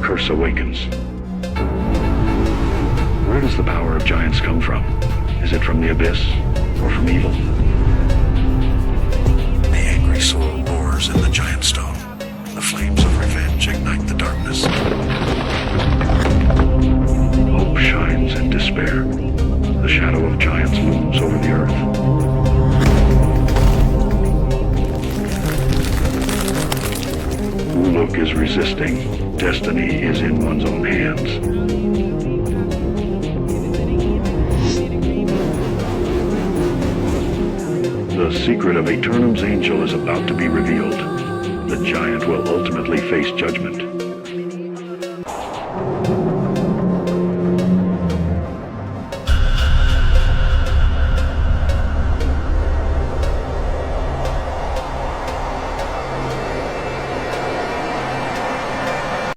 curse awakens. Where does the power of giants come from? Is it from the abyss or from evil? The angry soul roars in the giant stone. The flames of revenge ignite the darkness. Hope shines in despair. The shadow of giants looms over the earth. Uluk is resisting. Destiny is in one's own hands. The secret of Aeternum's angel is about to be revealed. The giant will ultimately face judgment.